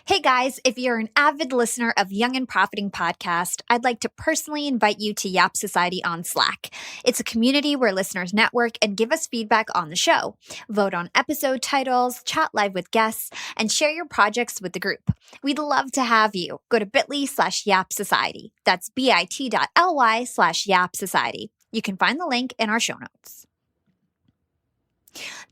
Hey guys, if you're an avid listener of Young and Profiting Podcast, I'd like to personally invite you to Yap Society on Slack. It's a community where listeners network and give us feedback on the show, vote on episode titles, chat live with guests, and share your projects with the group. We'd love to have you. Go to bit.ly/Yap Society. That's bit.ly/Yap Society. You can find the link in our show notes.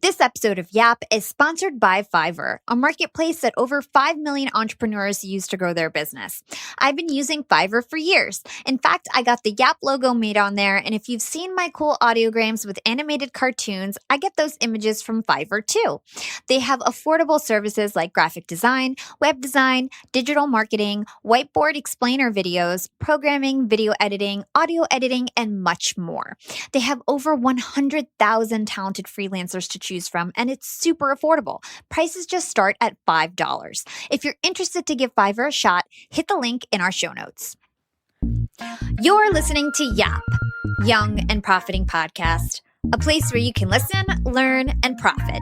This episode of Yap is sponsored by Fiverr, a marketplace that over 5 million entrepreneurs use to grow their business. I've been using Fiverr for years. In fact, I got the Yap logo made on there, and if you've seen my cool audiograms with animated cartoons, I get those images from Fiverr too. They have affordable services like graphic design, web design, digital marketing, whiteboard explainer videos, programming, video editing, audio editing, and much more. They have over 100,000 talented freelancers to choose from, and it's super affordable. Prices just start at $5. If you're interested to give Fiverr a shot, hit the link in our show notes. You're listening to Yap, Young and Profiting Podcast, a place where you can listen, learn, and profit.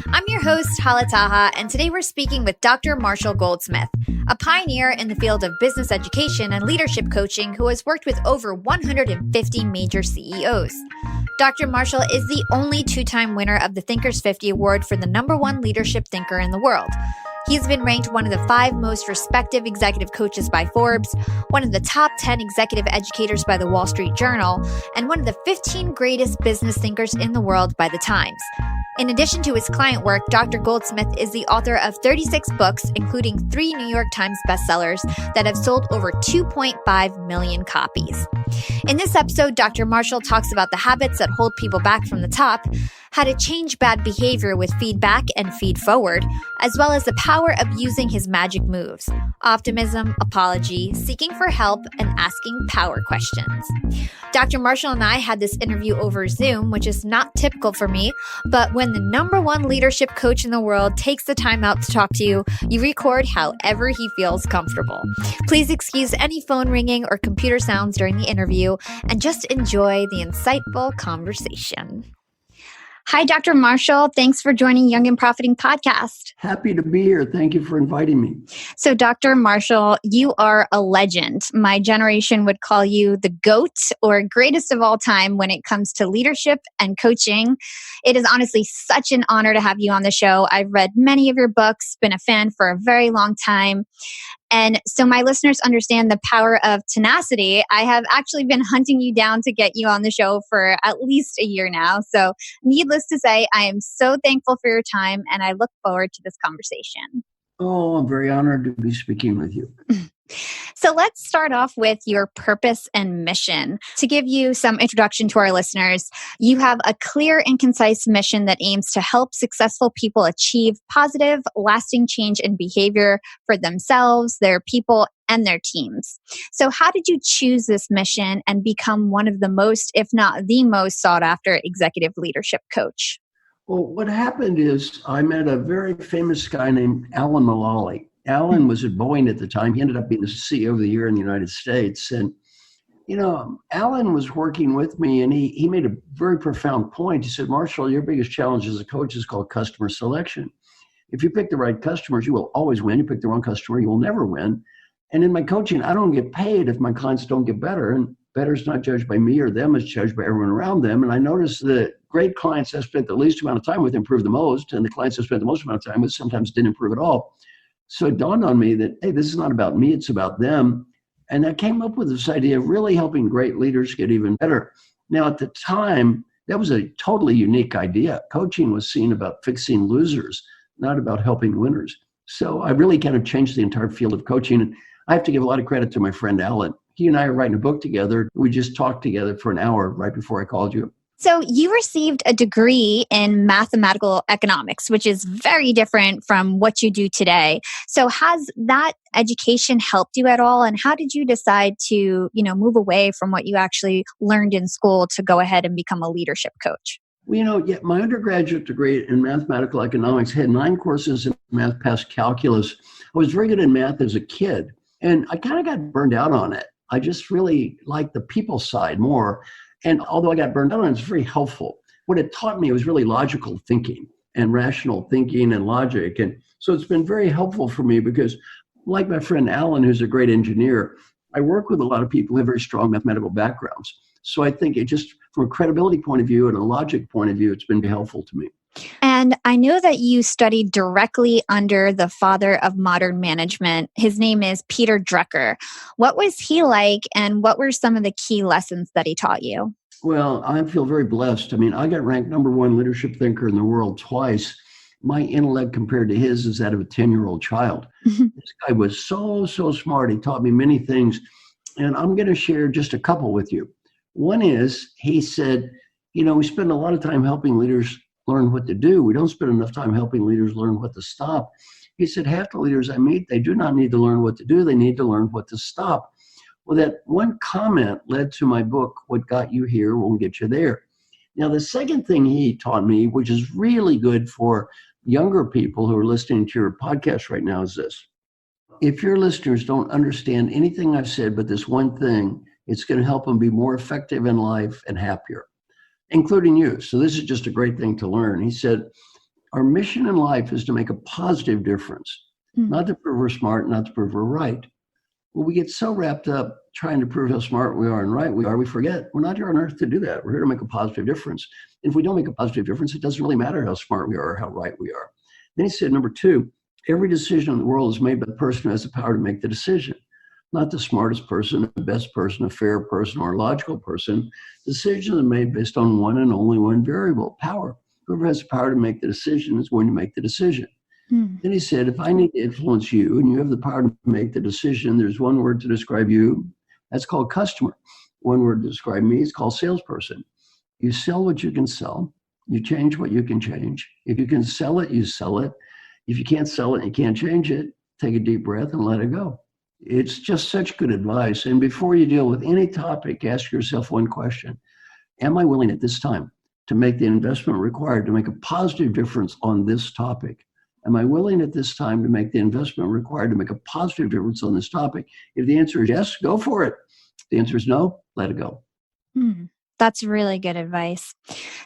I'm your host, Hala, and today we're speaking with Dr. Marshall Goldsmith, a pioneer in the field of business education and leadership coaching who has worked with over 150 major CEOs. Dr. Marshall is the only two-time winner of the Thinkers 50 Award for the #1 leadership thinker in the world. He's been ranked one of the 5 most respected executive coaches by Forbes, one of the top 10 executive educators by the Wall Street Journal, and one of the 15 greatest business thinkers in the world by The Times. In addition to his client work, Dr. Goldsmith is the author of 36 books, including 3 New York Times bestsellers that have sold over 2.5 million copies. In this episode, Dr. Marshall talks about the habits that hold people back from the top, how to change bad behavior with feedback and feed forward, as well as the power of using his magic moves: optimism, apology, seeking for help, and asking power questions. Dr. Marshall and I had this interview over Zoom, which is not typical for me, but when the #1 leadership coach in the world takes the time out to talk to you, you record however he feels comfortable. Please excuse any phone ringing or computer sounds during the interview and just enjoy the insightful conversation. Hi, Dr. Marshall. Thanks for joining Young and Profiting Podcast. Happy to be here. Thank you for inviting me. So, Dr. Marshall, you are a legend. My generation would call you the GOAT, or greatest of all time, when it comes to leadership and coaching. It is honestly such an honor to have you on the show. I've read many of your books, been a fan for a very long time. And so my listeners understand the power of tenacity. I have actually been hunting you down to get you on the show for at least a year now. So needless to say, I am so thankful for your time, and I look forward to this conversation. Oh, I'm very honored to be speaking with you. So let's start off with your purpose and mission. To give you some introduction to our listeners, you have a clear and concise mission that aims to help successful people achieve positive, lasting change in behavior for themselves, their people, and their teams. So how did you choose this mission and become one of the most, if not the most sought after executive leadership coach? Well, what happened is I met a very famous guy named Alan Mulally. Alan was at Boeing at the time. He ended up being the CEO of the year in the United States. And, Alan was working with me, and he made a very profound point. He said, Marshall, your biggest challenge as a coach is called customer selection. If you pick the right customers, you will always win. You pick the wrong customer, you will never win. And in my coaching, I don't get paid if my clients don't get better. And better is not judged by me or them, it's judged by everyone around them. And I noticed that great clients I spent the least amount of time with improved the most, and the clients I spent the most amount of time with sometimes didn't improve at all. So it dawned on me that, hey, this is not about me, it's about them. And I came up with this idea of really helping great leaders get even better. Now, at the time, that was a totally unique idea. Coaching was seen about fixing losers, not about helping winners. So I really kind of changed the entire field of coaching. And I have to give a lot of credit to my friend Alan. He and I are writing a book together. We just talked together for an hour right before I called you. So you received a degree in mathematical economics, which is very different from what you do today. So has that education helped you at all? And how did you decide to, move away from what you actually learned in school to go ahead and become a leadership coach? Well, my undergraduate degree in mathematical economics had 9 courses in math past calculus. I was very good in math as a kid, and I kind of got burned out on it. I just really liked the people side more. And although I got burned out on it, it's very helpful. What it taught me was really logical thinking. and rational thinking and logic. And so it's been very helpful for me because, like my friend Alan, who's a great engineer, I work with a lot of people who have very strong mathematical backgrounds. So I think it just, from a credibility point of view and a logic point of view, it's been helpful to me. And I know that you studied directly under the father of modern management. His name is Peter Drucker. What was he like, and what were some of the key lessons that he taught you? Well, I feel very blessed. I mean, I got ranked number one leadership thinker in the world twice. My intellect compared to his is that of a 10-year-old child. This guy was so smart. He taught me many things. And I'm going to share just a couple with you. One is, he said, we spend a lot of time helping leaders learn what to do. We don't spend enough time helping leaders learn what to stop. He said, half the leaders I meet, they do not need to learn what to do. They need to learn what to stop. Well, that one comment led to my book, What Got You Here Won't Get You There. Now, the second thing he taught me, which is really good for younger people who are listening to your podcast right now, is this. If your listeners don't understand anything I've said but this one thing, it's going to help them be more effective in life and happier, including you. So this is just a great thing to learn. He said, our mission in life is to make a positive difference, not to prove we're smart, not to prove we're right. Well, we get so wrapped up trying to prove how smart we are and right we are, we forget we're not here on earth to do that. We're here to make a positive difference. If we don't make a positive difference, it doesn't really matter how smart we are or how right we are. Then he said, number two, every decision in the world is made by the person who has the power to make the decision. Not the smartest person, the best person, a fair person, or a logical person. Decisions are made based on one and only one variable, power. Whoever has the power to make the decision is going to make the decision. Then he said, if I need to influence you and you have the power to make the decision, there's one word to describe you. That's called customer. One word to describe me is called salesperson. You sell what you can sell. You change what you can change. If you can sell it, you sell it. If you can't sell it and you can't change it, take a deep breath and let it go. It's just such good advice. And before you deal with any topic, ask yourself one question. Am I willing at this time to make the investment required to make a positive difference on this topic? Am I willing at this time to make the investment required to make a positive difference on this topic? If the answer is yes, go for it. If the answer is no, let it go. That's really good advice.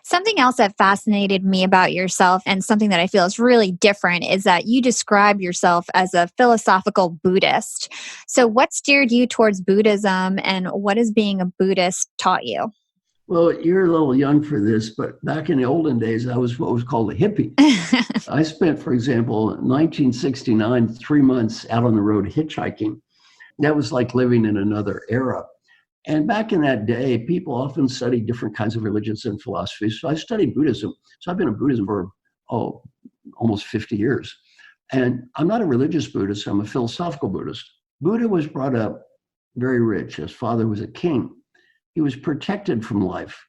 Something else that fascinated me about yourself, and something that I feel is really different, is that you describe yourself as a philosophical Buddhist. So what steered you towards Buddhism, and what has being a Buddhist taught you? Well, you're a little young for this, but back in the olden days, I was what was called a hippie. I spent, for example, 1969, 3 months out on the road hitchhiking. That was like living in another era. And back in that day, people often studied different kinds of religions and philosophies. So I studied Buddhism. So I've been in Buddhism for, almost 50 years. And I'm not a religious Buddhist, I'm a philosophical Buddhist. Buddha was brought up very rich. His father was a king. He was protected from life.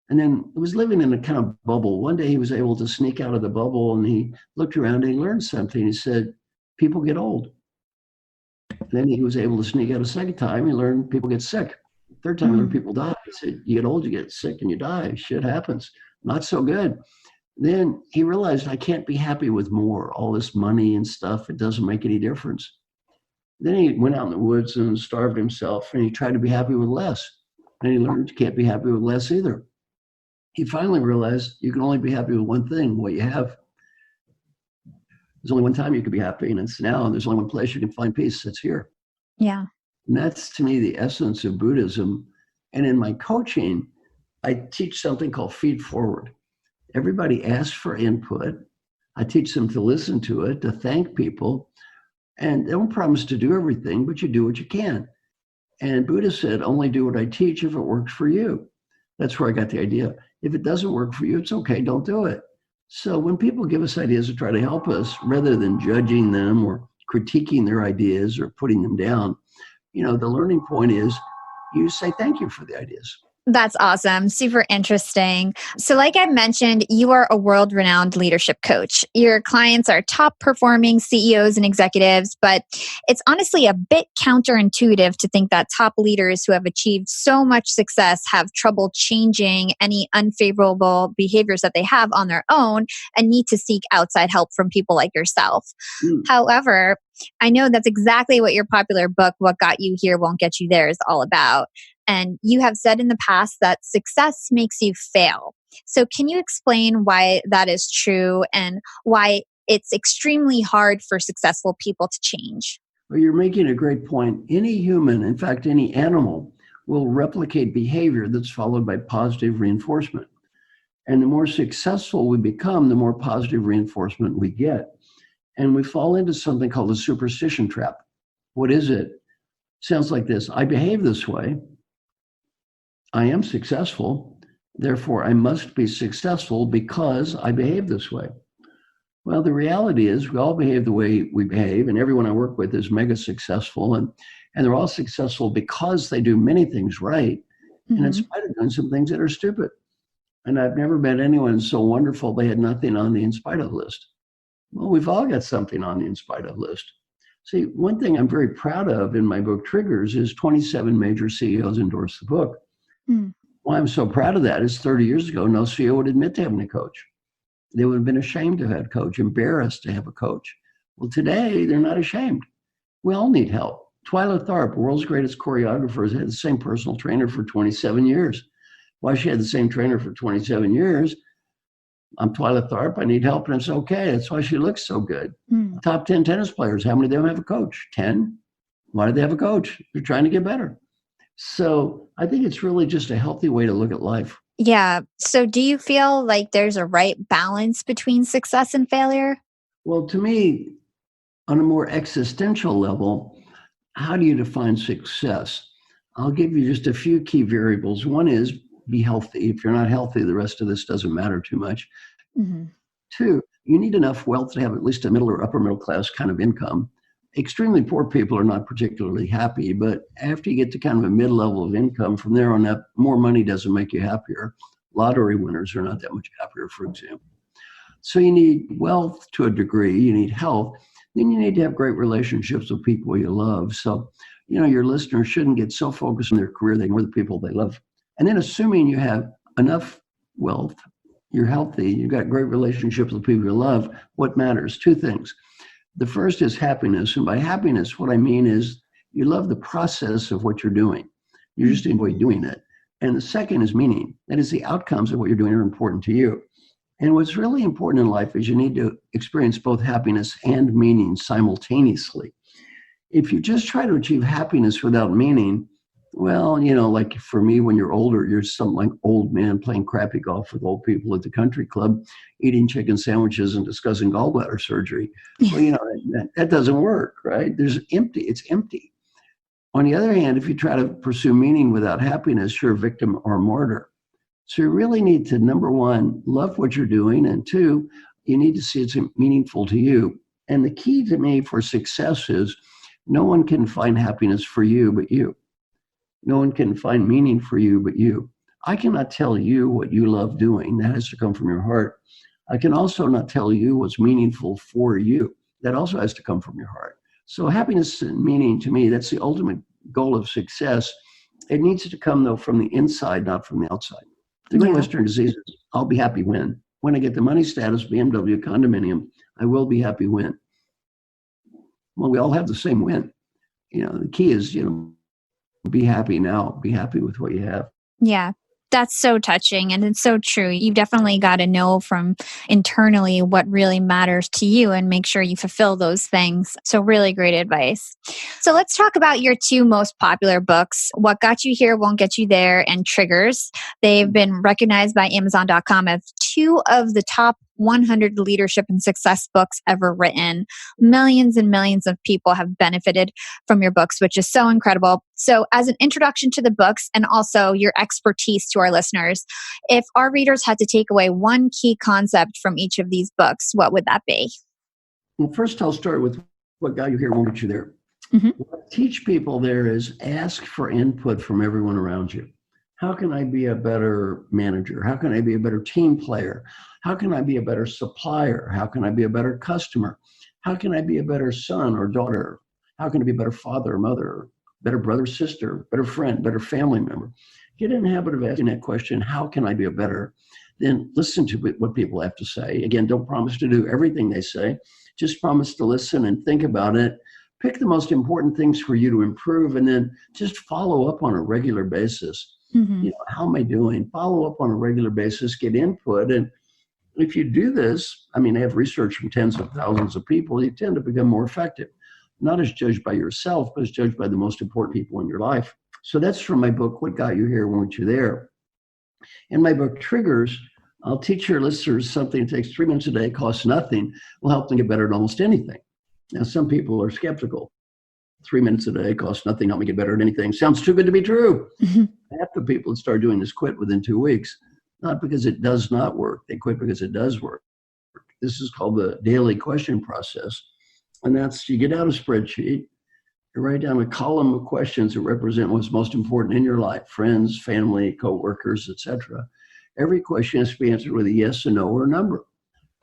And then he was living in a kind of bubble. One day he was able to sneak out of the bubble and he looked around and he learned something. He said, people get old. Then he was able to sneak out a second time. He learned people get sick. Third time, he learned people die. He said, you get old, you get sick, and you die. Shit happens. Not so good. Then he realized, I can't be happy with more. All this money and stuff, it doesn't make any difference. Then he went out in the woods and starved himself, and he tried to be happy with less. And he learned you can't be happy with less either. He finally realized you can only be happy with one thing, what you have. There's only one time you can be happy, and it's now. And there's only one place you can find peace. It's here. Yeah. And that's, to me, the essence of Buddhism. And in my coaching, I teach something called feedforward. Everybody asks for input. I teach them to listen to it, to thank people. And they don't promise to do everything, but you do what you can. And Buddha said, only do what I teach if it works for you. That's where I got the idea. If it doesn't work for you, it's okay, don't do it. So when people give us ideas to try to help us, rather than judging them or critiquing their ideas or putting them down, the learning point is you say thank you for the ideas. That's awesome. Super interesting. So like I mentioned, you are a world-renowned leadership coach. Your clients are top-performing CEOs and executives, but it's honestly a bit counterintuitive to think that top leaders who have achieved so much success have trouble changing any unfavorable behaviors that they have on their own and need to seek outside help from people like yourself. However, I know that's exactly what your popular book, What Got You Here Won't Get You There, is all about. And you have said in the past that success makes you fail. So can you explain why that is true and why it's extremely hard for successful people to change? Well, you're making a great point. Any human, in fact, any animal, will replicate behavior that's followed by positive reinforcement. And the more successful we become, the more positive reinforcement we get. And we fall into something called the superstition trap. What is it? Sounds like this: I behave this way. I am successful. Therefore, I must be successful because I behave this way. Well, the reality is we all behave the way we behave, and everyone I work with is mega successful, and they're all successful because they do many things right, and in spite of doing some things that are stupid. And I've never met anyone so wonderful they had nothing on the in spite of list. Well, we've all got something on the in spite of list. See, one thing I'm very proud of in my book Triggers is 27 major CEOs endorsed the book. Why I'm so proud of that is 30 years ago, no CEO would admit to having a coach. They would have been ashamed to have had a coach, embarrassed to have a coach. Well, today, they're not ashamed. We all need help. Twyla Tharp, world's greatest choreographer, has had the same personal trainer for 27 years. Why she had the same trainer for 27 years? I'm Twyla Tharp, I need help, and it's okay. That's why she looks so good. Top 10 tennis players, how many of them have a coach? 10. Why do they have a coach? They're trying to get better. So I think it's really just a healthy way to look at life. Yeah. So do you feel like there's a right balance between success and failure? Well, to me, on a more existential level, how do you define success? I'll give you just a few key variables. One is be healthy. If you're not healthy, the rest of this doesn't matter too much. Two, you need enough wealth to have at least a middle or upper middle class kind of income. Extremely poor people are not particularly happy, but after you get to kind of a mid-level of income, from there on up, more money doesn't make you happier. Lottery winners are not that much happier, for example. So you need wealth to a degree, you need health, then you need to have great relationships with people you love. So, your listeners shouldn't get so focused on their career, they ignore the people they love. And then assuming you have enough wealth, you're healthy, you've got great relationships with people you love, what matters? Two things. The first is happiness. And by happiness, what I mean is you love the process of what you're doing. You just enjoy doing it. And the second is meaning. That is, the outcomes of what you're doing are important to you. And what's really important in life is you need to experience both happiness and meaning simultaneously. If you just try to achieve happiness without meaning, well, like for me, when you're older, you're some like old man playing crappy golf with old people at the country club, eating chicken sandwiches and discussing gallbladder surgery. Well, that doesn't work, right? It's empty. On the other hand, if you try to pursue meaning without happiness, you're a victim or a martyr. So you really need to, number one, love what you're doing. And two, you need to see it's meaningful to you. And the key to me for success is no one can find happiness for you but you. No one can find meaning for you but you. I cannot tell you what you love doing. That has to come from your heart. I can also not tell you what's meaningful for you. That also has to come from your heart. So happiness and meaning, to me, that's the ultimate goal of success. It needs to come, though, from the inside, not from the outside. The great Western disease is, I'll be happy when. When I get the money status, BMW, condominium, I will be happy when. Well, we all have the same win. The key is, be happy now. Be happy with what you have. Yeah, that's so touching. And it's so true. You've definitely got to know from internally what really matters to you and make sure you fulfill those things. So really great advice. So let's talk about your two most popular books, What Got You Here Won't Get You There and Triggers. They've been recognized by Amazon.com as two of the top 100 leadership and success books ever written. Millions and millions of people have benefited from your books, which is so incredible. So as an introduction to the books and also your expertise to our listeners, if our readers had to take away one key concept from each of these books, what would that be? Well, first I'll start with What Got You Here Won't Get You There. What I teach people there is ask for input from everyone around you. How can I be a better manager? How can I be a better team player? How can I be a better supplier? How can I be a better customer? How can I be a better son or daughter? How can I be a better father or mother? Better brother, sister, better friend, better family member? Get in the habit of asking that question, how can I be a better? Then listen to what people have to say. Again, don't promise to do everything they say. Just promise to listen and think about it. Pick the most important things for you to improve, and then just follow up on a regular basis. How am I doing? Follow up on a regular basis, get input. And if you do this, I have research from tens of thousands of people, you tend to become more effective, not as judged by yourself, but as judged by the most important people in your life. So that's from my book, What Got You Here, Weren't You There? In my book, Triggers, I'll teach your listeners something that takes 3 minutes a day, costs nothing, will help them get better at almost anything. Now, some people are skeptical. 3 minutes a day costs nothing, help me get better at anything. Sounds too good to be true. Half the people that start doing this quit within 2 weeks, not because it does not work. They quit because it does work. This is called the daily question process. And that's, you get out a spreadsheet, you write down a column of questions that represent what's most important in your life, friends, family, coworkers, etc. Every question has to be answered with a yes, a no, or a number.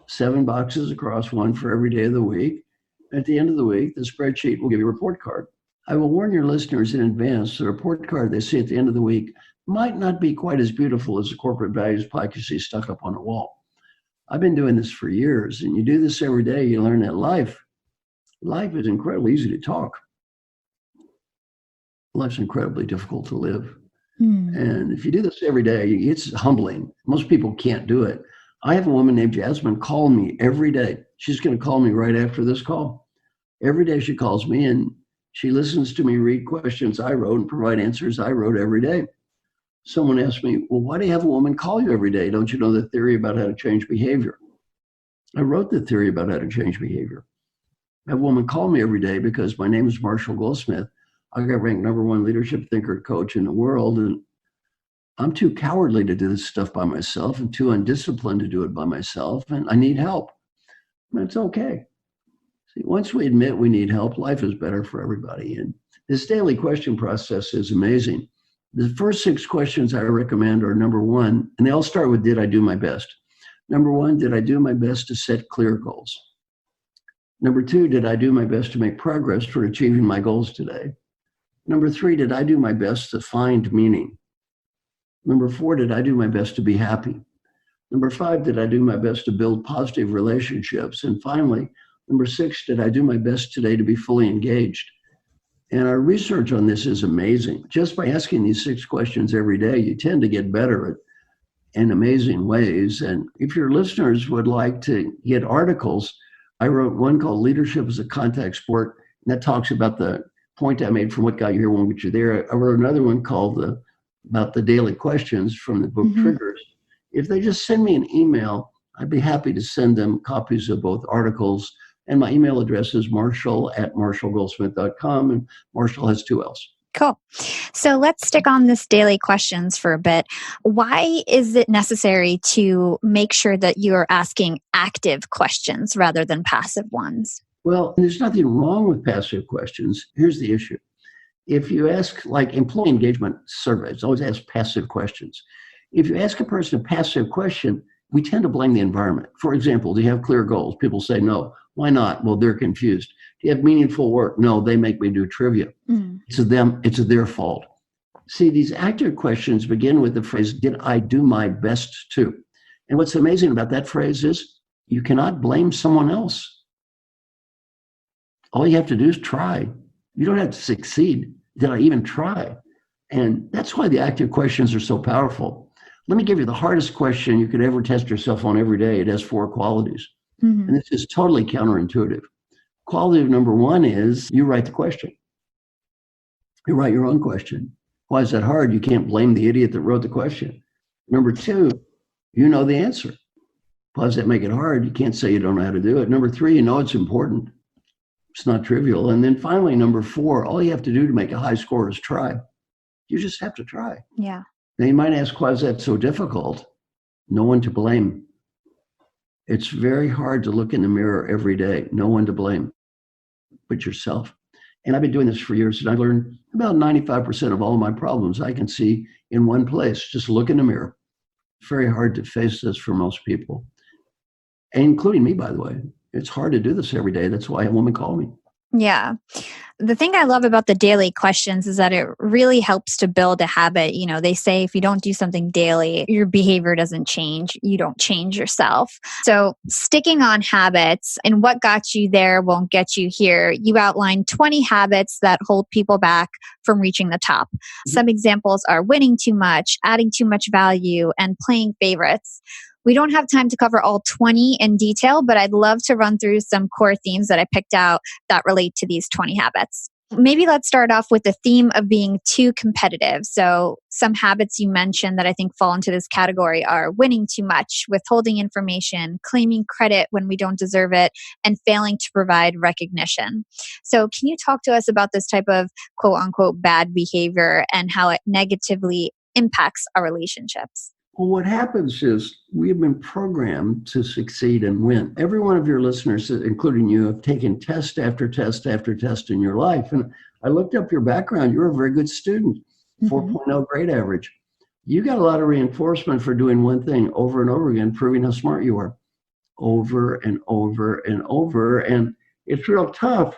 7 boxes across, one for every day of the week. At the end of the week, the spreadsheet will give you a report card. I will warn your listeners in advance, the report card they see at the end of the week might not be quite as beautiful as the corporate values plaque you see stuck up on a wall. I've been doing this for years, and you do this every day, you learn that life is incredibly easy to talk. Life's incredibly difficult to live. And if you do this every day, it's humbling. Most people can't do it. I have a woman named Jasmine call me every day. She's going to call me right after this call. Every day she calls me and she listens to me read questions I wrote and provide answers I wrote every day. Someone asked me, well, why do you have a woman call you every day? Don't you know the theory about how to change behavior? I wrote the theory about how to change behavior. I have a woman call me every day because my name is Marshall Goldsmith. I got ranked #1 leadership thinker coach in the world, and I'm too cowardly to do this stuff by myself and too undisciplined to do it by myself, and I need help. And it's okay. See, once we admit we need help, life is better for everybody. And this daily question process is amazing. The first 6 questions I recommend are number 1, and they all start with, did I do my best? Number 1, did I do my best to set clear goals? Number 2, did I do my best to make progress toward achieving my goals today? Number 3, did I do my best to find meaning? Number 4, did I do my best to be happy? Number 5, did I do my best to build positive relationships? And finally, number 6, did I do my best today to be fully engaged? And our research on this is amazing. Just by asking these 6 questions every day, you tend to get better in amazing ways. And if your listeners would like to get articles, I wrote one called Leadership as a Contact Sport, and that talks about the point I made from What Got You Here, Won't Get You There. I wrote another one called about the daily questions from the book Triggers. If they just send me an email, I'd be happy to send them copies of both articles. And my email address is marshall@marshallgoldsmith.com, and Marshall has 2 L's. Cool. So let's stick on this daily questions for a bit. Why is it necessary to make sure that you're asking active questions rather than passive ones? Well, there's nothing wrong with passive questions. Here's the issue. If you ask, like employee engagement surveys, always ask passive questions. If you ask a person a passive question, we tend to blame the environment. For example, do you have clear goals? People say no. Why not? Well, they're confused. Do you have meaningful work? No, they make me do trivia. It's their fault. See, these active questions begin with the phrase, did I do my best to? And what's amazing about that phrase is you cannot blame someone else. All you have to do is try. You don't have to succeed. Did I even try? And that's why the active questions are so powerful. Let me give you the hardest question you could ever test yourself on every day. It has 4 qualities. And this is totally counterintuitive. Quality number 1 is you write the question. You write your own question. Why is that hard? You can't blame the idiot that wrote the question. Number 2, you know the answer. Why does that make it hard? You can't say you don't know how to do it. Number 3, you know it's important. It's not trivial. And then finally, number 4, all you have to do to make a high score is try. You just have to try. Yeah. Now you might ask, why is that so difficult? No one to blame. It's very hard to look in the mirror every day. No one to blame but yourself. And I've been doing this for years, and I learned about 95% of all of my problems I can see in one place. Just look in the mirror. It's very hard to face this for most people, including me, by the way. It's hard to do this every day. That's why a woman called me. Yeah. The thing I love about the daily questions is that it really helps to build a habit. They say if you don't do something daily, your behavior doesn't change. You don't change yourself. So sticking on habits and what got you there won't get you here. You outlined 20 habits that hold people back from reaching the top. Some examples are winning too much, adding too much value, and playing favorites. We don't have time to cover all 20 in detail, but I'd love to run through some core themes that I picked out that relate to these 20 habits. Maybe let's start off with the theme of being too competitive. So some habits you mentioned that I think fall into this category are winning too much, withholding information, claiming credit when we don't deserve it, and failing to provide recognition. So can you talk to us about this type of quote unquote bad behavior and how it negatively impacts our relationships? Well, what happens is we have been programmed to succeed and win. Every one of your listeners, including you, have taken test after test after test in your life. And I looked up your background. You're a very good student, 4.0 grade average. You got a lot of reinforcement for doing one thing over and over again, proving how smart you are over and over and over. And it's real tough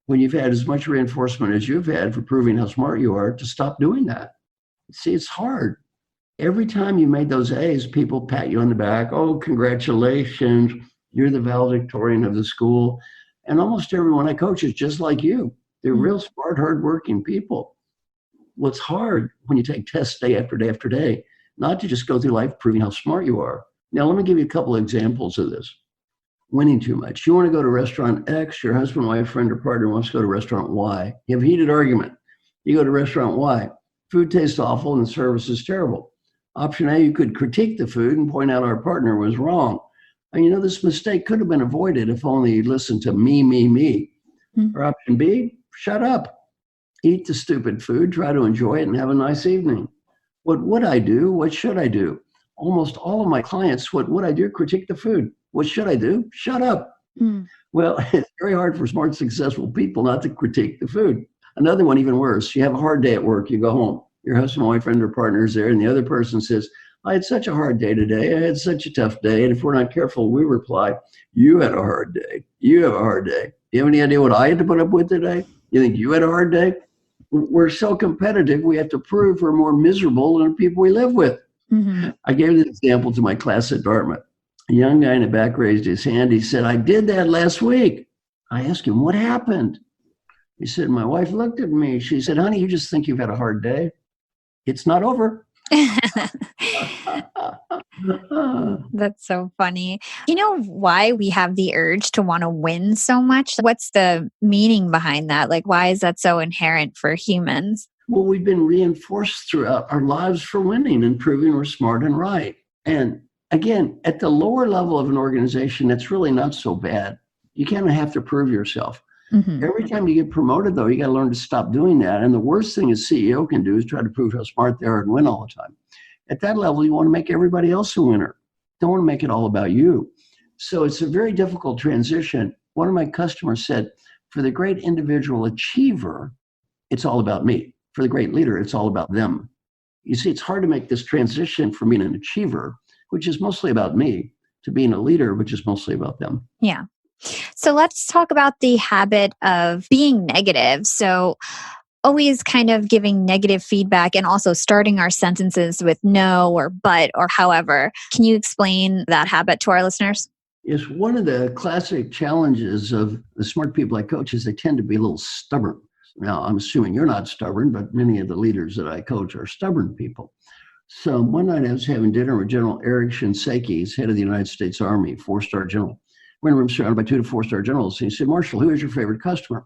when you've had as much reinforcement as you've had for proving how smart you are to stop doing that. See, it's hard. Every time you made those A's, people pat you on the back. Oh, congratulations. You're the valedictorian of the school. And almost everyone I coach is just like you. They're real smart, hardworking people. What's hard when you take tests day after day after day, not to just go through life proving how smart you are. Now, let me give you a couple of examples of this. Winning too much. You want to go to restaurant X, your husband, wife, friend, or partner wants to go to restaurant Y. You have a heated argument. You go to restaurant Y. Food tastes awful and the service is terrible. Option A, you could critique the food and point out our partner was wrong. And this mistake could have been avoided if only you listened to me. Or option B, shut up. Eat the stupid food, try to enjoy it, and have a nice evening. What would I do? What should I do? Almost all of my clients, what would I do? Critique the food. What should I do? Shut up. Well, it's very hard for smart, successful people not to critique the food. Another one, even worse, you have a hard day at work, you go home. Your husband, wife, friend, or partner is there, and the other person says, I had such a hard day today. I had such a tough day. And if we're not careful, we reply, you had a hard day. You have a hard day. Do you have any idea what I had to put up with today? You think you had a hard day? We're so competitive, we have to prove we're more miserable than the people we live with. I gave this example to my class at Dartmouth. A young guy in the back raised his hand. He said, I did that last week. I asked him, what happened? He said, my wife looked at me. She said, honey, you just think you've had a hard day. It's not over. That's so funny. You know why we have the urge to want to win so much? What's the meaning behind that? Like, why is that so inherent for humans? Well, we've been reinforced throughout our lives for winning and proving we're smart and right. And again, at the lower level of an organization, that's really not so bad. You kind of have to prove yourself. Every time you get promoted, though, you got to learn to stop doing that. And the worst thing a CEO can do is try to prove how smart they are and win all the time. At that level, you want to make everybody else a winner. Don't want to make it all about you. So it's a very difficult transition. One of my customers said, for the great individual achiever, it's all about me. For the great leader, it's all about them. You see, it's hard to make this transition from being an achiever, which is mostly about me, to being a leader, which is mostly about them. Yeah. So let's talk about the habit of being negative. So always kind of giving negative feedback and also starting our sentences with no or but or however. Can you explain that habit to our listeners? Yes, one of the classic challenges of the smart people I coach is they tend to be a little stubborn. Now, I'm assuming you're not stubborn, but many of the leaders that I coach are stubborn people. So one night I was having dinner with General Eric Shinseki, he's head of the United States Army, 4-star general. We're in a room surrounded by 2 to 4-star generals. And he said, Marshall, who is your favorite customer?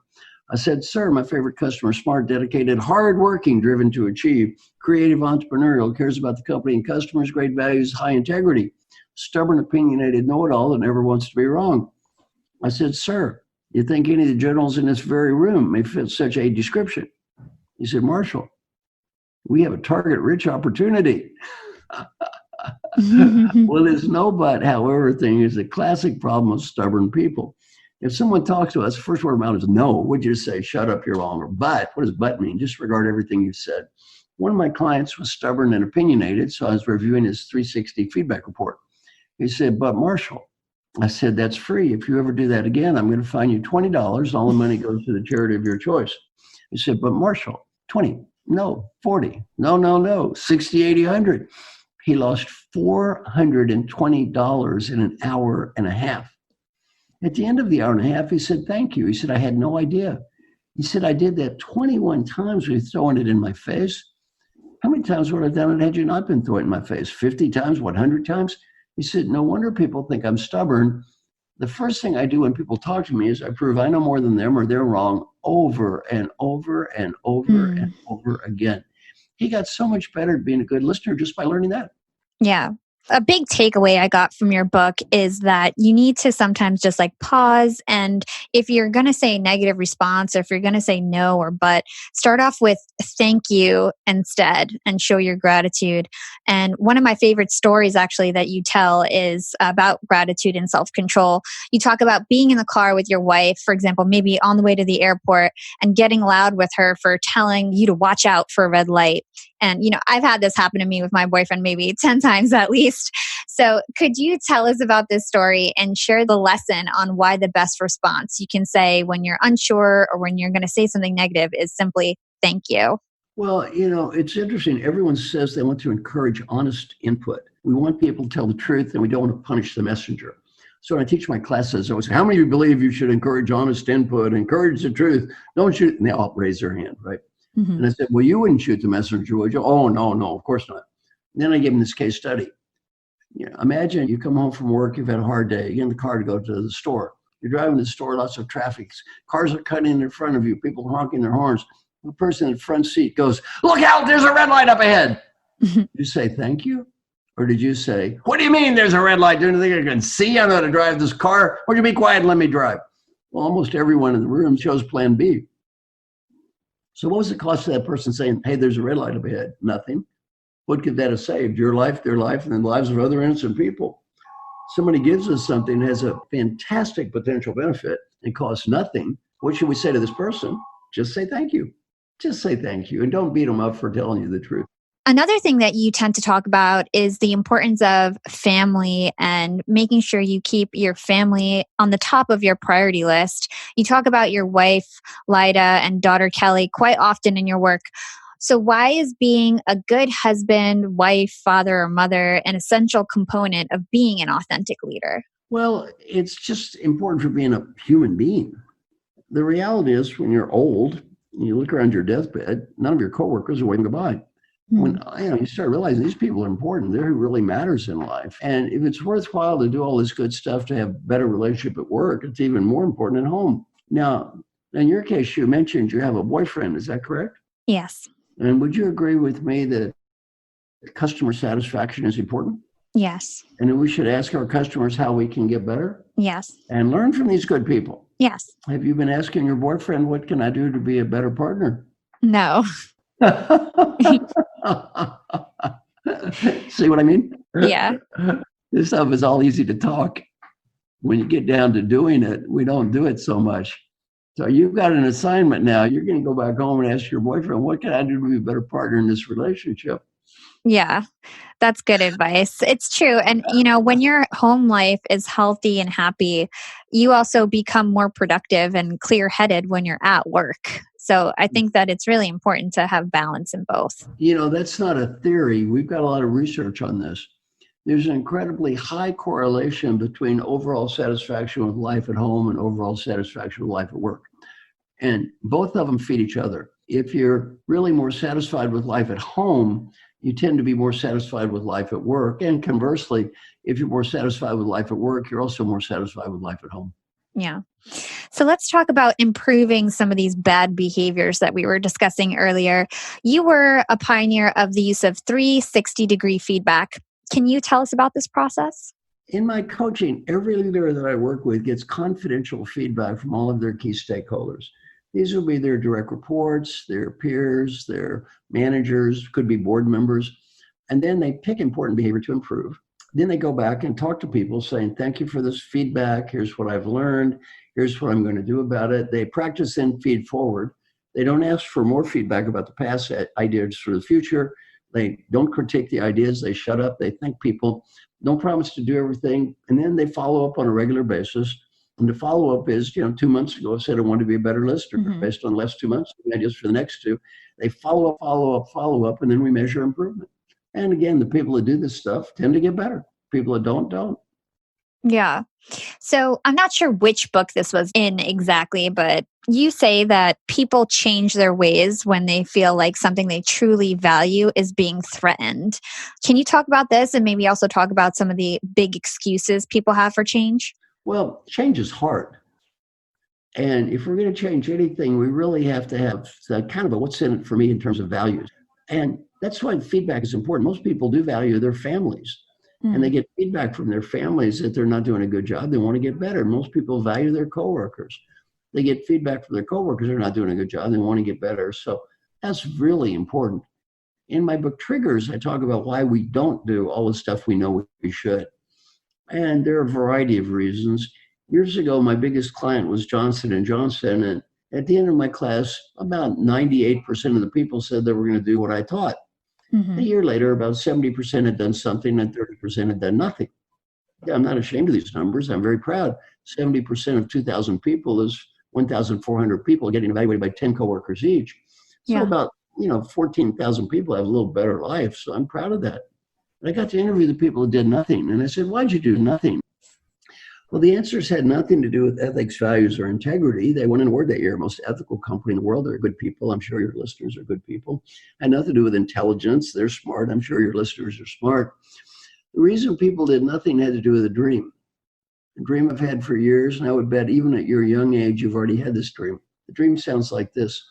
I said, sir, my favorite customer is smart, dedicated, hardworking, driven to achieve, creative, entrepreneurial, cares about the company and customers, great values, high integrity, stubborn, opinionated, know-it-all that never wants to be wrong. I said, sir, you think any of the generals in this very room may fit such a description? He said, Marshall, we have a target-rich opportunity. Well, there's no but, however, thing is a classic problem of stubborn people. If someone talks to us, the first word of mouth is no. Would you say, shut up, you're wrong? Or but, what does but mean? Disregard everything you said. One of my clients was stubborn and opinionated, so I was reviewing his 360 feedback report. He said, but Marshall, I said, that's free. If you ever do that again, I'm going to fine you $20. All the money goes to the charity of your choice. He said, but Marshall, 20, no, 40, no, 60, 80, 100. He lost $420 in an hour and a half. At the end of the hour and a half, he said, thank you. He said, I had no idea. He said, I did that 21 times with throwing it in my face. How many times would I have done it had you not been throwing it in my face? 50 times, 100 times? He said, no wonder people think I'm stubborn. The first thing I do when people talk to me is I prove I know more than them or they're wrong over and over and over and over again. He got so much better at being a good listener just by learning that. Yeah. A big takeaway I got from your book is that you need to sometimes just like pause. And if you're going to say negative response, or if you're going to say no or but, start off with thank you instead and show your gratitude. And one of my favorite stories actually that you tell is about gratitude and self-control. You talk about being in the car with your wife, for example, maybe on the way to the airport, and getting loud with her for telling you to watch out for a red light. And, I've had this happen to me with my boyfriend maybe 10 times at least. So could you tell us about this story and share the lesson on why the best response you can say when you're unsure or when you're going to say something negative is simply thank you? Well, it's interesting. Everyone says they want to encourage honest input. We want people to tell the truth and we don't want to punish the messenger. So when I teach my classes, I always say, how many of you believe you should encourage honest input, encourage the truth? Don't shoot. And they all raise their hand, right? Mm-hmm. And I said, well, you wouldn't shoot the messenger, would you? Oh, no, of course not. And then I gave them this case study. Imagine you come home from work, you've had a hard day, you get in the car to go to the store. You're driving to the store, lots of traffic. Cars are cutting in front of you, people honking their horns. The person in the front seat goes, look out, there's a red light up ahead. Did you say thank you? Or did you say, what do you mean there's a red light? Do you think I can see? I know how to drive this car. Would you be quiet and let me drive? Well, almost everyone in the room chose plan B. So what was the cost of that person saying, hey, there's a red light up ahead? Nothing. What could that have saved? Your life, their life, and the lives of other innocent people. Somebody gives us something that has a fantastic potential benefit and costs nothing. What should we say to this person? Just say thank you. Just say thank you and don't beat them up for telling you the truth. Another thing that you tend to talk about is the importance of family and making sure you keep your family on the top of your priority list. You talk about your wife, Lyda, and daughter, Kelly, quite often in your work. So why is being a good husband, wife, father, or mother an essential component of being an authentic leader? Well, it's just important for being a human being. The reality is when you're old, and you look around your deathbed, none of your coworkers are waving goodbye. When you start realizing these people are important, they're who really matters in life. And if it's worthwhile to do all this good stuff to have better relationship at work, it's even more important at home. Now, in your case, you mentioned you have a boyfriend. Is that correct? Yes. And would you agree with me that customer satisfaction is important? Yes. And we should ask our customers how we can get better? Yes. And learn from these good people? Yes. Have you been asking your boyfriend, what can I do to be a better partner? No. See what I mean? Yeah. This stuff is all easy to talk. When you get down to doing it, we don't do it so much. So you've got an assignment now. You're going to go back home and ask your boyfriend, what can I do to be a better partner in this relationship? Yeah, that's good advice. It's true. And, when your home life is healthy and happy, you also become more productive and clear-headed when you're at work. So I think that it's really important to have balance in both. That's not a theory. We've got a lot of research on this. There's an incredibly high correlation between overall satisfaction with life at home and overall satisfaction with life at work. And both of them feed each other. If you're really more satisfied with life at home, you tend to be more satisfied with life at work. And conversely, if you're more satisfied with life at work, you're also more satisfied with life at home. Yeah. So let's talk about improving some of these bad behaviors that we were discussing earlier. You were a pioneer of the use of 360-degree feedback. Can you tell us about this process? In my coaching, every leader that I work with gets confidential feedback from all of their key stakeholders. These will be their direct reports, their peers, their managers, could be board members. And then they pick important behavior to improve. Then they go back and talk to people saying, thank you for this feedback. Here's what I've learned. Here's what I'm going to do about it. They practice and feed forward. They don't ask for more feedback about the past, ideas for the future. They don't critique the ideas. They shut up. They thank people. Don't promise to do everything. And then they follow up on a regular basis. And the follow-up is, 2 months ago, I said I wanted to be a better lister. Based on the last 2 months, ideas for the next two. They follow up, and then we measure improvement. And again, the people that do this stuff tend to get better. People that don't. Yeah. So I'm not sure which book this was in exactly, but you say that people change their ways when they feel like something they truly value is being threatened. Can you talk about this and maybe also talk about some of the big excuses people have for change? Well, change is hard. And if we're going to change anything, we really have to have kind of a what's in it for me in terms of values. And that's why feedback is important. Most people do value their families. And they get feedback from their families that they're not doing a good job. They want to get better. Most people value their coworkers. They get feedback from their coworkers they're not doing a good job. They want to get better. So that's really important. In my book, Triggers, I talk about why we don't do all the stuff we know we should. And there are a variety of reasons. Years ago, my biggest client was Johnson & Johnson. And at the end of my class, about 98% of the people said they were going to do what I taught. A year later, about 70% had done something and 30% had done nothing. Yeah, I'm not ashamed of these numbers. I'm very proud. 70% of 2,000 people is 1,400 people getting evaluated by 10 coworkers each. So about 14,000 people have a little better life. So I'm proud of that. And I got to interview the people who did nothing. And I said, why'd you do nothing? Well, the answers had nothing to do with ethics, values, or integrity. They won an award that year, most ethical company in the world. They're good people. I'm sure your listeners are good people. Had nothing to do with intelligence. They're smart. I'm sure your listeners are smart. The reason people did nothing had to do with a dream. A dream I've had for years, and I would bet even at your young age, you've already had this dream. The dream sounds like this.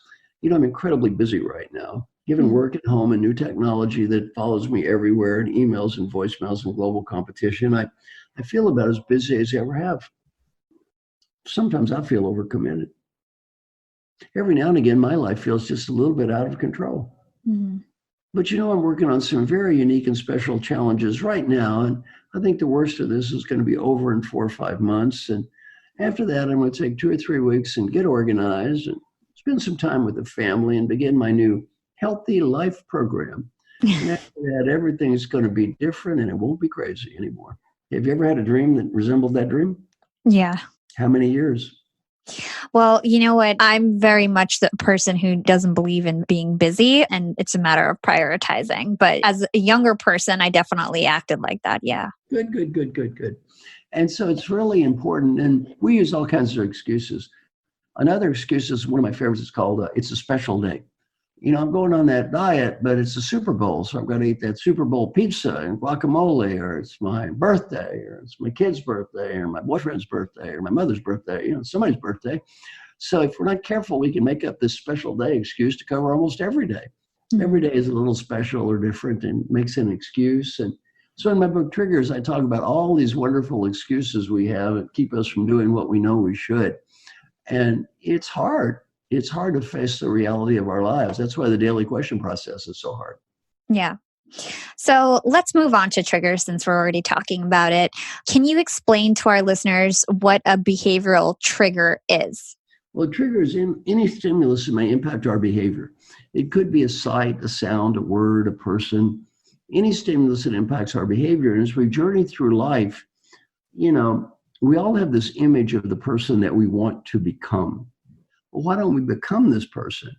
I'm incredibly busy right now. Given work at home and new technology that follows me everywhere and emails and voicemails and global competition, I feel about as busy as I ever have. Sometimes I feel overcommitted. Every now and again, my life feels just a little bit out of control. But I'm working on some very unique and special challenges right now. And I think the worst of this is going to be over in 4 or 5 months. And after that, I'm going to take 2 or 3 weeks and get organized and spend some time with the family and begin my new Healthy Life program. And after that, everything's going to be different and it won't be crazy anymore. Have you ever had a dream that resembled that dream? Yeah. How many years? Well, you know what? I'm very much the person who doesn't believe in being busy, and it's a matter of prioritizing. But as a younger person, I definitely acted like that. Yeah. Good. And so it's really important. And we use all kinds of excuses. Another excuse is one of my favorites. It's called, it's a special day. I'm going on that diet, but it's the Super Bowl. So I'm going to eat that Super Bowl pizza and guacamole, or it's my birthday, or it's my kid's birthday, or my boyfriend's birthday, or my mother's birthday, somebody's birthday. So if we're not careful, we can make up this special day excuse to cover almost every day. Every day is a little special or different and makes an excuse. And so in my book, Triggers, I talk about all these wonderful excuses we have that keep us from doing what we know we should. And it's hard. It's hard to face the reality of our lives. That's why the daily question process is so hard. Yeah. So let's move on to triggers since we're already talking about it. Can you explain to our listeners what a behavioral trigger is? Well, triggers in any stimulus that may impact our behavior. It could be a sight, a sound, a word, a person, any stimulus that impacts our behavior. And as we journey through life, we all have this image of the person that we want to become. Well, why don't we become this person?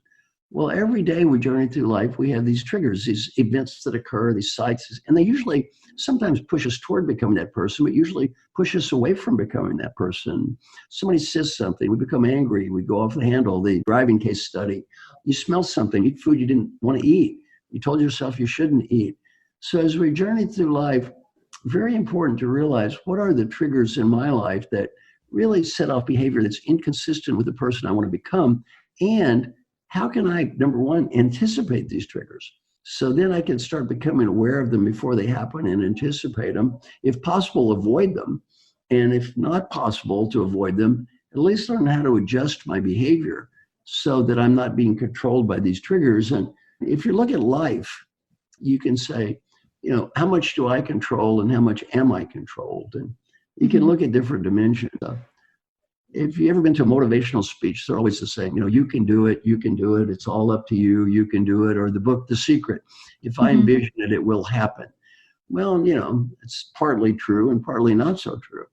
Well, every day we journey through life, we have these triggers, these events that occur, these sights, and they usually sometimes push us toward becoming that person, but usually push us away from becoming that person. Somebody says something, we become angry, we go off the handle, the driving case study. You smell something, eat food you didn't want to eat. You told yourself you shouldn't eat. So as we journey through life, very important to realize what are the triggers in my life that really set off behavior that's inconsistent with the person I want to become, and how can I, number one, anticipate these triggers? So then I can start becoming aware of them before they happen and anticipate them. If possible, avoid them. And if not possible to avoid them, at least learn how to adjust my behavior so that I'm not being controlled by these triggers. And if you look at life, you can say, how much do I control and how much am I controlled? And you can look at different dimensions. If you've ever been to a motivational speech, they're always the same. You can do it. It's all up to you. You can do it. Or the book, The Secret. If I envision it, it will happen. Well, it's partly true and partly not so true.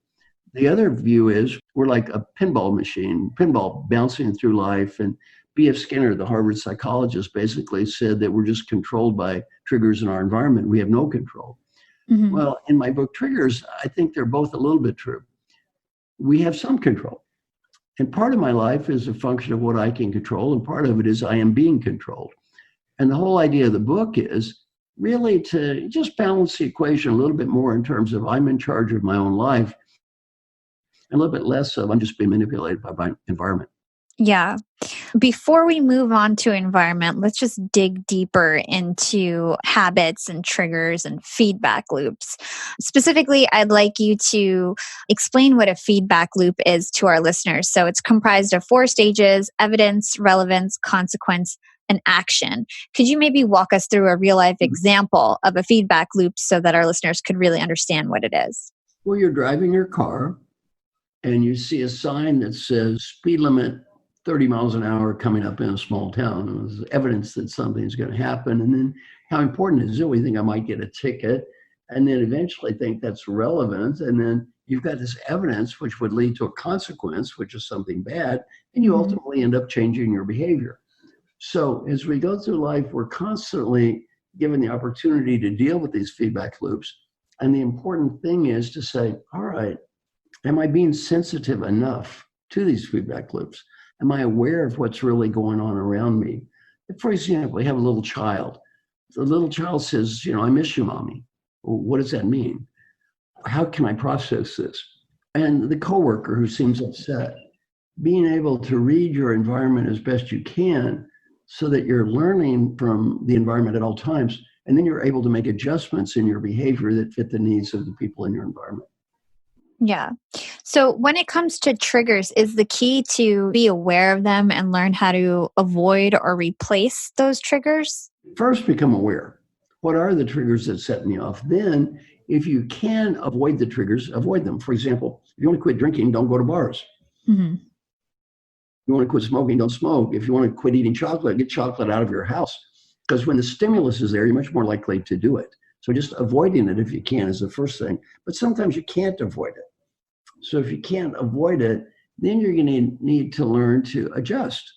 The other view is we're like a pinball machine, pinball bouncing through life. And B.F. Skinner, the Harvard psychologist, basically said that we're just controlled by triggers in our environment. We have no control. Mm-hmm. Well, in my book, Triggers, I think they're both a little bit true. We have some control. And part of my life is a function of what I can control, and part of it is I am being controlled. And the whole idea of the book is really to just balance the equation a little bit more in terms of I'm in charge of my own life, and a little bit less of I'm just being manipulated by my environment. Yeah. Before we move on to environment, let's just dig deeper into habits and triggers and feedback loops. Specifically, I'd like you to explain what a feedback loop is to our listeners. So it's comprised of 4 stages: evidence, relevance, consequence, and action. Could you maybe walk us through a real life example of a feedback loop so that our listeners could really understand what it is? Well, you're driving your car and you see a sign that says speed limit 30 miles an hour coming up in a small town. And there's evidence that something's going to happen. And then how important is it? We think I might get a ticket, and then eventually think that's relevant. And then you've got this evidence which would lead to a consequence, which is something bad. And you ultimately end up changing your behavior. So as we go through life, we're constantly given the opportunity to deal with these feedback loops. And the important thing is to say, all right, am I being sensitive enough to these feedback loops? Am I aware of what's really going on around me? For example, we have a little child. The little child says, I miss you, Mommy. Well, what does that mean? How can I process this? And the coworker who seems upset, being able to read your environment as best you can so that you're learning from the environment at all times, and then you're able to make adjustments in your behavior that fit the needs of the people in your environment. Yeah. So when it comes to triggers, is the key to be aware of them and learn how to avoid or replace those triggers? First, become aware. What are the triggers that set me off? Then, if you can avoid the triggers, avoid them. For example, if you want to quit drinking, don't go to bars. Mm-hmm. If you want to quit smoking, don't smoke. If you want to quit eating chocolate, get chocolate out of your house. Because when the stimulus is there, you're much more likely to do it. So just avoiding it if you can is the first thing. But sometimes you can't avoid it. So if you can't avoid it, then you're going to need to learn to adjust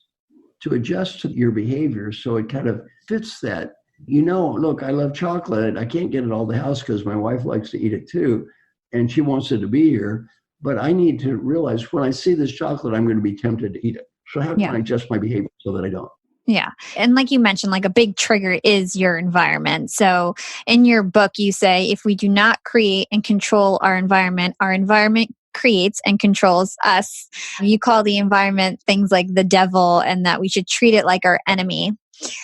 to your behavior so it kind of fits that. Look, I love chocolate. I can't get it all the house because my wife likes to eat it too, and she wants it to be here. But I need to realize when I see this chocolate, I'm going to be tempted to eat it. So how can I adjust my behavior so that I don't? Yeah. And like you mentioned, like a big trigger is your environment. So in your book, you say, if we do not create and control our environment creates and controls us. You call the environment things like the devil and that we should treat it like our enemy.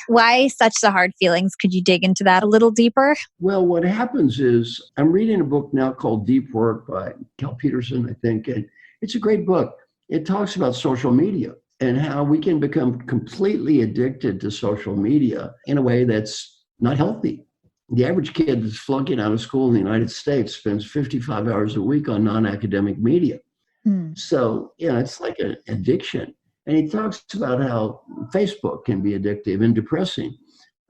Why such the hard feelings? Could you dig into that a little deeper? Well, what happens is I'm reading a book now called Deep Work by Cal Peterson, I think. And it's a great book. It talks about social media and how we can become completely addicted to social media in a way that's not healthy. The average kid that's flunking out of school in the United States spends 55 hours a week on non-academic media. So, it's like an addiction. And he talks about how Facebook can be addictive and depressing.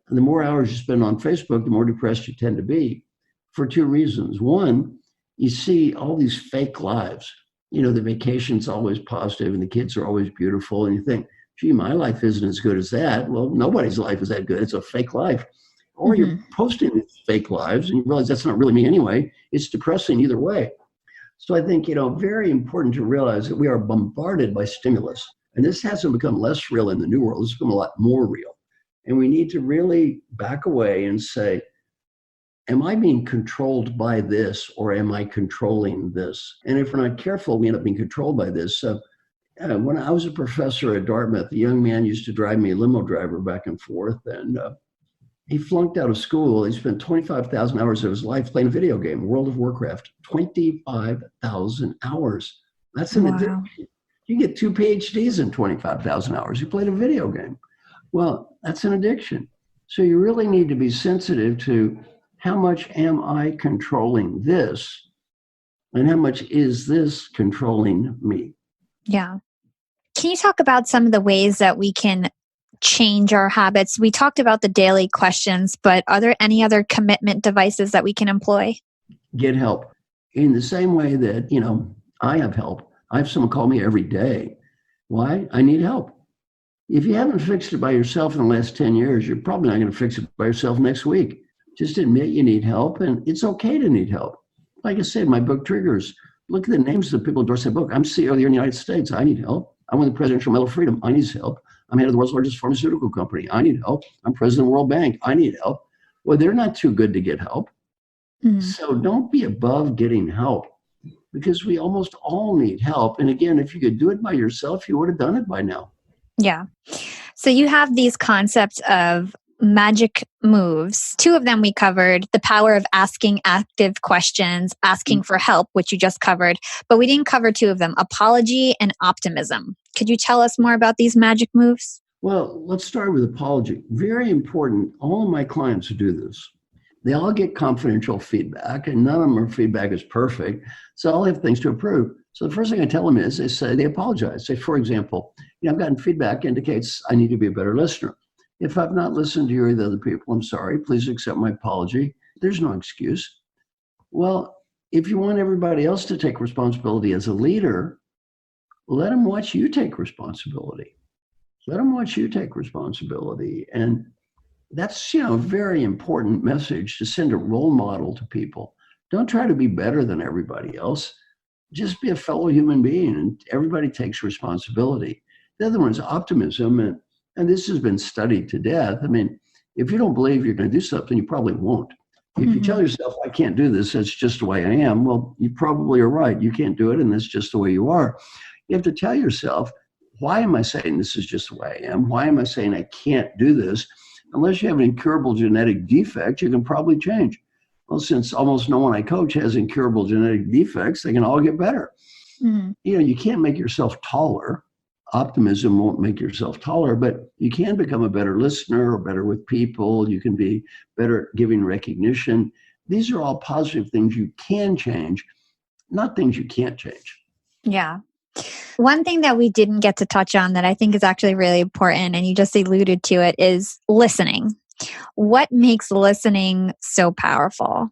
And the more hours you spend on Facebook, the more depressed you tend to be for 2 reasons. One, you see all these fake lives. The vacation's always positive and the kids are always beautiful. And you think, gee, my life isn't as good as that. Well, nobody's life is that good. It's a fake life. Or you're posting these fake lives and you realize that's not really me anyway. It's depressing either way. So I think, very important to realize that we are bombarded by stimulus. And this hasn't become less real in the new world. It's become a lot more real. And we need to really back away and say, am I being controlled by this or am I controlling this? And if we're not careful, we end up being controlled by this. So when I was a professor at Dartmouth, a young man used to drive me a limo driver back and forth. And he flunked out of school. He spent 25,000 hours of his life playing a video game, World of Warcraft. 25,000 hours. That's an addiction. You get 2 PhDs in 25,000 hours. You played a video game. Well, that's an addiction. So you really need to be sensitive to how much am I controlling this and how much is this controlling me? Yeah. Can you talk about some of the ways that we can change our habits? We talked about the daily questions, but are there any other commitment devices that we can employ? Get help. In the same way that, I have help. I have someone call me every day. Why? I need help. If you haven't fixed it by yourself in the last 10 years, you're probably not going to fix it by yourself next week. Just admit you need help, and it's okay to need help. Like I said, my book Triggers, look at the names of the people who endorse that book. I'm CEO of the United States. I need help. I won the Presidential Medal of Freedom. I need help. I'm head of the world's largest pharmaceutical company. I need help. I'm president of the World Bank. I need help. Well, they're not too good to get help. So don't be above getting help, because we almost all need help. And again, if you could do it by yourself, you would have done it by now. Yeah. So you have these concepts of magic moves. Two of them we covered: the power of asking active questions, asking for help, which you just covered, but we didn't cover two of them: apology and optimism. Could you tell us more about these magic moves? Well, let's start with apology. Very important. All of my clients do this. They all get confidential feedback, and none of them feedback is perfect. So all have things to improve. So the first thing I tell them is they apologize. Say, for example, I've gotten feedback indicates I need to be a better listener. If I've not listened to you or the other people, I'm sorry. Please accept my apology. There's no excuse. Well, if you want everybody else to take responsibility as a leader, let them watch you take responsibility. Let them watch you take responsibility. And that's, a very important message to send a role model to people. Don't try to be better than everybody else. Just be a fellow human being, and everybody takes responsibility. The other one is optimism, and this has been studied to death. I mean, if you don't believe you're going to do something, you probably won't. If you tell yourself, I can't do this, that's just the way I am, well, you probably are right. You can't do it, and that's just the way you are. You have to tell yourself, why am I saying this is just the way I am? Why am I saying I can't do this? Unless you have an incurable genetic defect, you can probably change. Well, since almost no one I coach has incurable genetic defects, they can all get better. You can't make yourself taller. Optimism won't make yourself taller, but you can become a better listener or better with people. You can be better at giving recognition. These are all positive things you can change, not things you can't change. Yeah. One thing that we didn't get to touch on that I think is actually really important, and you just alluded to it, is listening. What makes listening so powerful?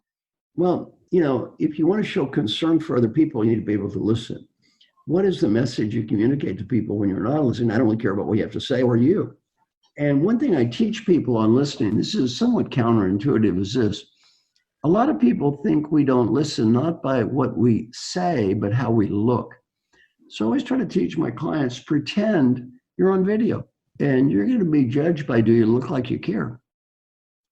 Well, if you want to show concern for other people, you need to be able to listen. What is the message you communicate to people when you're not listening? I don't really care about what you have to say or you. And one thing I teach people on listening, this is somewhat counterintuitive, is this. A lot of people think we don't listen, not by what we say, but how we look. So I always try to teach my clients, pretend you're on video, and you're going to be judged by, do you look like you care?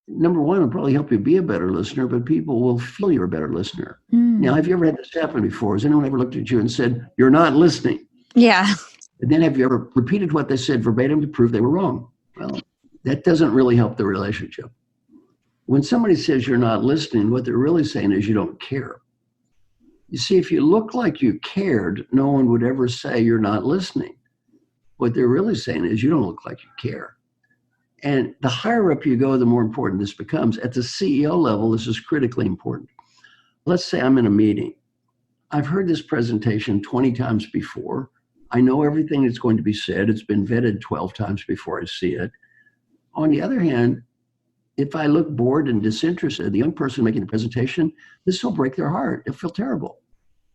Number one, it'll probably help you be a better listener, but people will feel you're a better listener. Now, have you ever had this happen before? Has anyone ever looked at you and said, you're not listening? Yeah. And then have you ever repeated what they said verbatim to prove they were wrong? Well, that doesn't really help the relationship. When somebody says you're not listening, what they're really saying is you don't care. You see, if you look like you cared, no one would ever say you're not listening. What they're really saying is you don't look like you care. And the higher up you go, the more important this becomes. At the CEO level, this is critically important. Let's say I'm in a meeting. I've heard this presentation 20 times before. I know everything that's going to be said. It's been vetted 12 times before I see it. On the other hand, if I look bored and disinterested, the young person making the presentation, this will break their heart. They'll feel terrible.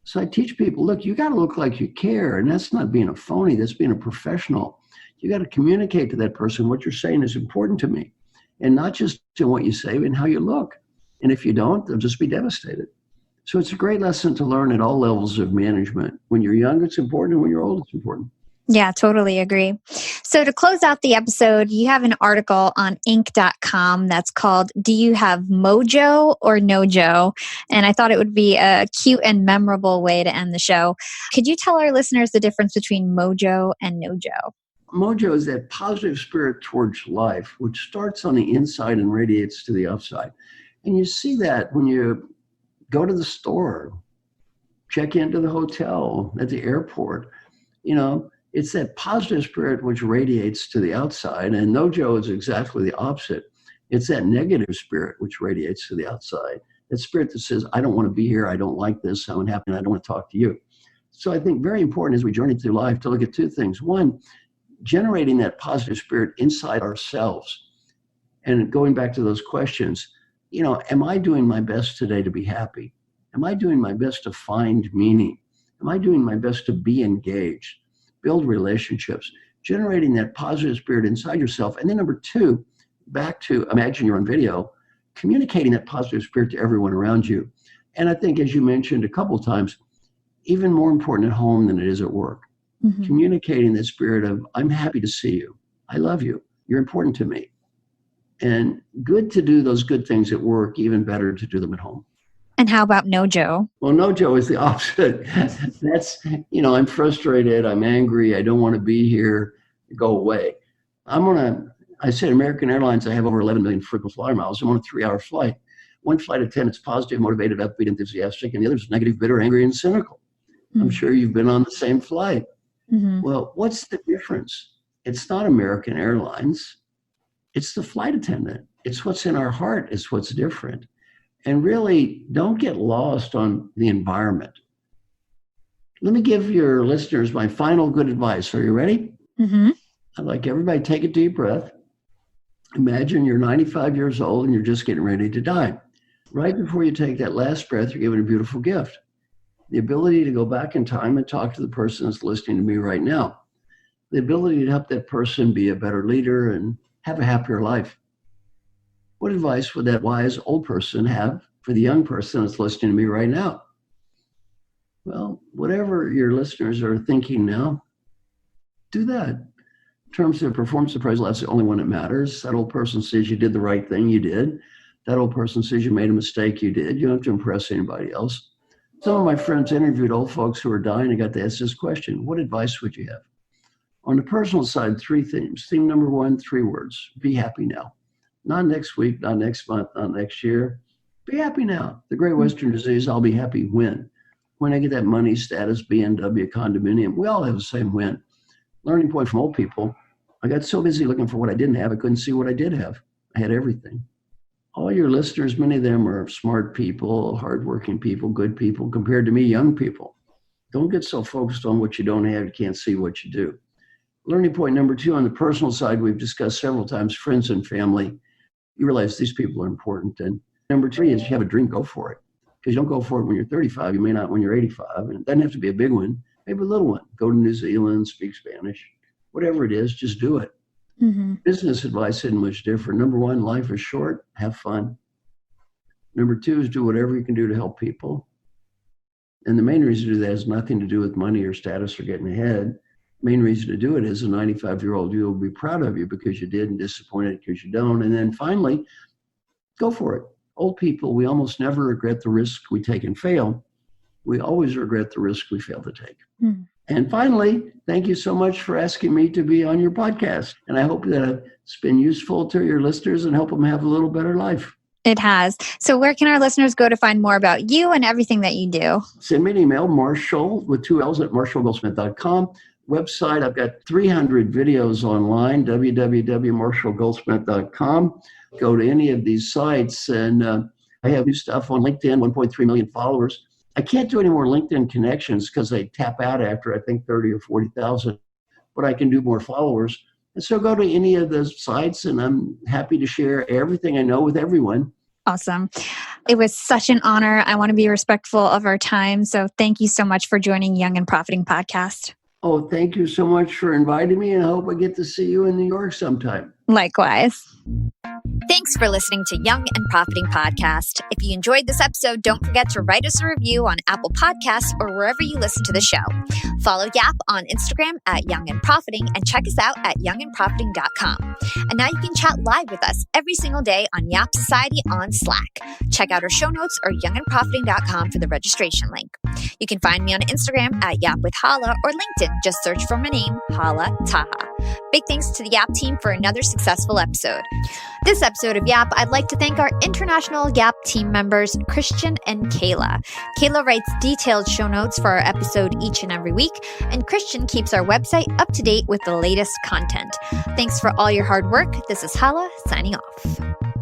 So I teach people, look, you got to look like you care. And that's not being a phony. That's being a professional. You got to communicate to that person what you're saying is important to me. And not just in what you say, but in how you look. And if you don't, they'll just be devastated. So it's a great lesson to learn at all levels of management. When you're young, it's important. And when you're old, it's important. Yeah, totally agree. So to close out the episode, you have an article on Inc.com that's called, Do You Have Mojo or Nojo? And I thought it would be a cute and memorable way to end the show. Could you tell our listeners the difference between Mojo and Nojo? Mojo is that positive spirit towards life, which starts on the inside and radiates to the outside. And you see that when you go to the store, check into the hotel, at the airport, it's that positive spirit which radiates to the outside. And nojo is exactly the opposite. It's that negative spirit which radiates to the outside. That spirit that says, I don't want to be here. I don't like this. I'm unhappy. I don't want to talk to you. So I think very important as we journey through life to look at two things. One, generating that positive spirit inside ourselves. And going back to those questions, am I doing my best today to be happy? Am I doing my best to find meaning? Am I doing my best to be engaged, build relationships, generating that positive spirit inside yourself? And then number two, back to imagine you're on video, communicating that positive spirit to everyone around you. And I think, as you mentioned a couple of times, even more important at home than it is at work. Mm-hmm. Communicating the spirit of, I'm happy to see you. I love you. You're important to me. And good to do those good things at work, even better to do them at home. And how about nojo? Well, nojo is the opposite. That's, I'm frustrated. I'm angry. I don't want to be here. Go away. I said American Airlines, I have over 11 million frequent flyer miles. I'm on a 3-hour flight. One flight attendant's positive, motivated, upbeat, enthusiastic, and the other's negative, bitter, angry, and cynical. Mm-hmm. I'm sure you've been on the same flight. Mm-hmm. Well, what's the difference? It's not American Airlines. It's the flight attendant. It's what's in our heart. It's what's different. And really, don't get lost on the environment. Let me give your listeners my final good advice. Are you ready? Mm-hmm. I'd like everybody to take a deep breath. Imagine you're 95 years old and you're just getting ready to die. Right before you take that last breath, you're given a beautiful gift. The ability to go back in time and talk to the person that's listening to me right now. The ability to help that person be a better leader and have a happier life. What advice would that wise old person have for the young person that's listening to me right now? Well, whatever your listeners are thinking now, do that. In terms of performance appraisal, that's the only one that matters. That old person says you did the right thing, you did. That old person says you made a mistake, you did. You don't have to impress anybody else. Some of my friends interviewed old folks who are dying and got to ask this question: what advice would you have? On the personal side, 3 themes. Theme number 1, 3 words: be happy now. Not next week, not next month, not next year. Be happy now. The great Western disease, I'll be happy when. When I get that money, status, BMW, condominium. We all have the same when. Learning point from old people: I got so busy looking for what I didn't have, I couldn't see what I did have. I had everything. All your listeners, many of them are smart people, hardworking people, good people, compared to me, young people. Don't get so focused on what you don't have, you can't see what you do. Learning point number 2, on the personal side, we've discussed several times, friends and family. You realize these people are important. And number 3 is you have a dream, go for it. Because you don't go for it when you're 35, you may not when you're 85. And it doesn't have to be a big one, maybe a little one. Go to New Zealand, speak Spanish. Whatever it is, just do it. Mm-hmm. Business advice isn't much different. Number 1, life is short, have fun. Number 2 is do whatever you can do to help people. And the main reason to do that has nothing to do with money or status or getting ahead. Main reason to do it is a 95-year-old you will be proud of you because you did, and disappointed because you don't. And then finally, go for it. Old people, we almost never regret the risk we take and fail. We always regret the risk we fail to take. Mm. And finally, thank you so much for asking me to be on your podcast. And I hope that it's been useful to your listeners and help them have a little better life. It has. So where can our listeners go to find more about you and everything that you do? Send me an email, Marshall with 2 L's at marshallgoldsmith.com. Website, I've got 300 videos online, www.marshallgoldsmith.com. Go to any of these sites, and I have new stuff on LinkedIn, 1.3 million followers. I can't do any more LinkedIn connections because they tap out after, I think, 30 or 40,000, but I can do more followers. And so go to any of those sites, and I'm happy to share everything I know with everyone. Awesome. It was such an honor. I want to be respectful of our time. So thank you so much for joining Young and Profiting Podcast. Oh, thank you so much for inviting me, and I hope I get to see you in New York sometime. Likewise. Thanks for listening to Young and Profiting Podcast. If you enjoyed this episode, don't forget to write us a review on Apple Podcasts or wherever you listen to the show. Follow Yap on Instagram at Young and Profiting, and check us out at youngandprofiting.com. And now you can chat live with us every single day on Yap Society on Slack. Check out our show notes or youngandprofiting.com for the registration link. You can find me on Instagram at Yap with Hala, or LinkedIn. Just search for my name, Hala Taha. Big thanks to the Yap team for another successful episode. This episode of Yap, I'd like to thank our international Yap team members, Christian and Kayla. Kayla writes detailed show notes for our episode each and every week, and Christian keeps our website up to date with the latest content. Thanks for all your hard work. This is Hala signing off.